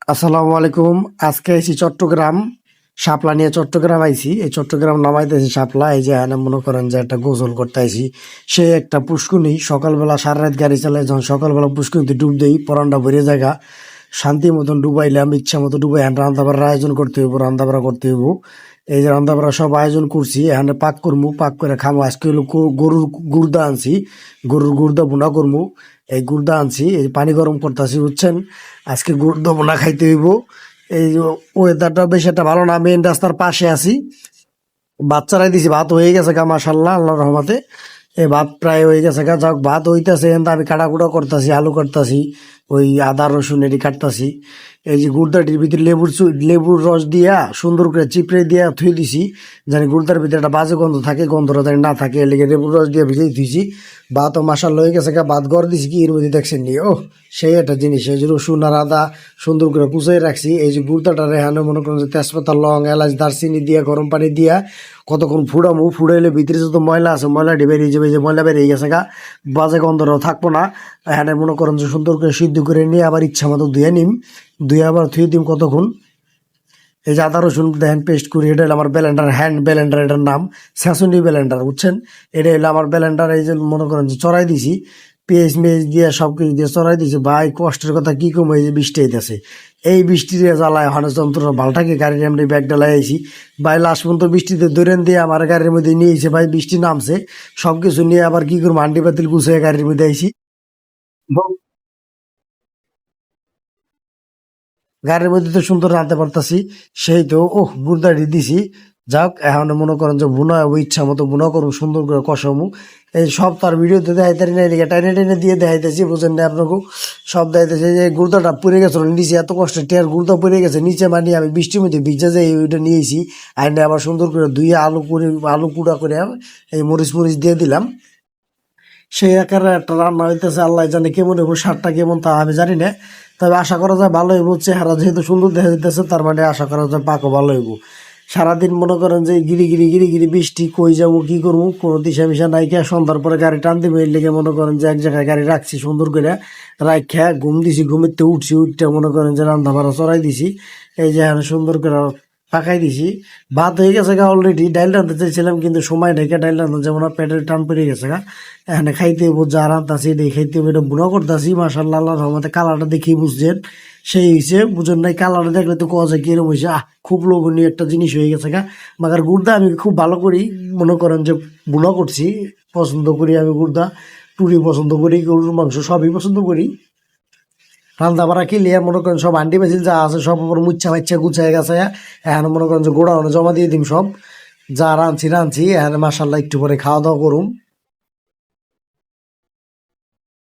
আসসালামু আলাইকুম। আজকে আইছি চট্টগ্রাম, শাপলা নিয়ে চট্টগ্রাম আইছি। এই চট্টগ্রাম নামাইতেছি শাপলা। এই যে এখানে মনে করেন যে একটা গোসল করতে আইছি। সে একটা পুষ্কুনি, সকালবেলা সারা রাত গাড়ি চালায়, যখন সকালবেলা পুষ্কুনিতে ডুব দেই পরানটা ভরে জায়গা শান্তি মতন ডুবাইলাম, ইচ্ছা মতো ডুবাই। এখন রান্না বাড়ার আয়োজন করতে হইব, রান্না বাড়া করতে হইব। এই যে রান্না বাড়া সব আয়োজন করছি, এখানে পাক করমু, পাক করে খামো। আজকে হলো গরুর গুর্দা আনছি, গরুর গুর্দা বোনা করমু। এই গুর্দা আনছি, এই পানি গরম করতেছি, বুঝছেন। আজকে গুর্দা বোনা খাইতে হইব। এই যে ওয়েদারটা বেশ একটা ভালো না, মেন রাস্তার পাশে আছি। বাচ্চারাই দিছি, ভাত হয়ে গেছে গা মাশাল্লাহ, আল্লাহর রহমতে। এই ভাত প্রায় হয়ে গেছে গা, যাক ভাত হইতেছে। কিন্তু আমি কাটাকুটা করতেছি, আলু কাটতাছি, ওই আদা রসুন এটি কাটতাছি। এই যে গুড়দাটির ভিতরে লেবুর রস দিয়া সুন্দর করে চিপড়ে দিয়া থুই দিছি, জানি গুড়দার ভিতরে একটা বাজে গন্ধ থাকে, গন্ধটা জানি না থাকে, এর লেগে লেবুর রস দিয়ে ভিজিয়ে থুইছি। ভাতও মাশাল্লাহ হয়ে গেছে গা। ভাত গড় দিছি কি এর মধ্যে দেখছেন নি, ও সেই একটা জিনিস। এই যে রসুন আর আদা সুন্দর করে কুচাই রাখছি। এই যে গুড়দাটা রেহানো মনে করেন যে তেজপাতা, লং, এলাচ, দারচিনি দিয়া গরম পানি দিয়া কতক্ষণ ফুড়ামু। ফুড়াইলে ভিতরে যত ময়লা আছে ময়লাটি বেরিয়ে যাবে। যে ময়লা বেরিয়ে গেছে গা, বাজে গন্ধটাও থাকবো না। এখানে মনে করেন যে সুন্দর করে সিদ্ধ করে নিয়ে আবার ইচ্ছা মতো ধুয়ে নিম, ধুয়ে আবার ধুয়ে দিম কতক্ষণ। এই যে আদা রসুন দেখেন পেস্ট করি, এটা হলো আমার ব্লেন্ডার, হ্যান্ড ব্লেন্ডার, এটার নাম স্যাসুনি ব্লেন্ডার, বুঝছেন। এটা হলো আমার ব্লেন্ডার। এই যে মনে করেন যে চড়াই দিছি, পেঁয়াজ মেজ দিয়ে সব কিছু দিয়ে চড়াই দিছি। ভাই কষ্টের কথা কি কম, এই যে বৃষ্টি হইতেছে, এই বৃষ্টির জ্বালায় ওখানে যন্ত্রণা ভালটাকে গাড়ির এমনি ব্যাগ ডালাই আইছি। ভাই লাস্ট পর্যন্ত বৃষ্টিতে দৌড়েন দিয়ে আমার গাড়ির মধ্যে নিয়ে এসে, ভাই বৃষ্টি নামছে, সব কিছু নিয়ে আবার কি করবো, হান্ডি পাতিল গুছিয়ে গাড়ির মধ্যে আইছি। গাড়ির মধ্যে তো সুন্দর রাঁধতে পারতাছি, সেই তো ওহ গুড়দাড়ি দিছি। যাক এখন মনে করেন যে বুনা হবো, ইচ্ছা মতো বুনা করবো, সুন্দর করে কষাবো। এই সব তার ভিডিওতে দেখাইতারি না, এদিকে টাইনে টাইনে দিয়ে দেখাইতেছি, বুঝেন না আপনাকে। সব দেখাইতেছে যে গুড়দাটা পড়ে গেছিল নিচে, এত কষ্ট টেয়ার গুড়দা পড়ে গেছে নিচে, মানে আমি বৃষ্টির মধ্যে ভিজে যাই ওইটা নিয়েছি। আইনে আবার সুন্দর করে ধুয়ে আলু করে, আলু কুড়া করে এই মরিচ মরিচ দিয়ে দিলাম। সেই আকারে একটা রান্না হইতেছে, আল্লাহ জানে কেমন হইব, স্বাদটা কেমন তা আমি জানি না। তবে আশা করা যায় ভালো হইব, চেহারা যেহেতু সুন্দর দেখা যাইতেছে, তার মানে আশা করা যায় পাকও ভালো হইব। সারাদিন মনে করেন যে গিরি গিরি বৃষ্টি, কই যাবো কি করবো কোনো দিশা মিশা নাই। কে সন্ধ্যার পরে গাড়ি টান দিবে, এর লেগে মনে করেন যে এক জায়গায় গাড়ি রাখছি সুন্দর করে রাখা, ঘুম দিছি, ঘুমের থেকে উঠছি, উঠতে মনে করেন যে রান্না বাড়া চড়াই দিছি। এই যে এখানে সুন্দর করে পাকাই দিছি। ভাত হয়ে গেছে গা অলরেডি, ডাইল রাঁধতে চাইছিলাম কিন্তু সময় ঢেকে ডাইল রাঁধতে যেমন পেটের টান পড়ে গেছে গা। এখানে খাইতে হইব, যা রাঁধতাছি এটাই খাইতে হইব, এটা বুড়া করতেছি। মাশাআল্লাহ, আল্লাহর রহমতে কালারটা দেখি বুঝছেন সেই হয়েছে, বুঝেন নাই। কালারটা দেখলে তো কওয়া যায় কিরম হয়েছে। খুব লোভনীয় একটা জিনিস হয়ে গেছে গা। মাগার গুড়দা আমি খুব ভালো করি, মনে করেন যে বুড়া করছি, পছন্দ করি আমি গুড়দা, টুরি পছন্দ করি, গরুর মাংস সবই পছন্দ করি। রান্না বাড়া খেলিয়ে মনে করেন সব আন্টি বাজিল যা আছে সব উপর মুচ্ছা বাচ্চা গুছায় গেছে। এখন মনে করেন যে গোড়া জমা দিয়ে দিম সব, যা রাঁধছি রাঁধছি। এখন মাসাল্লাহ একটু পরে খাওয়া দাওয়া করুম।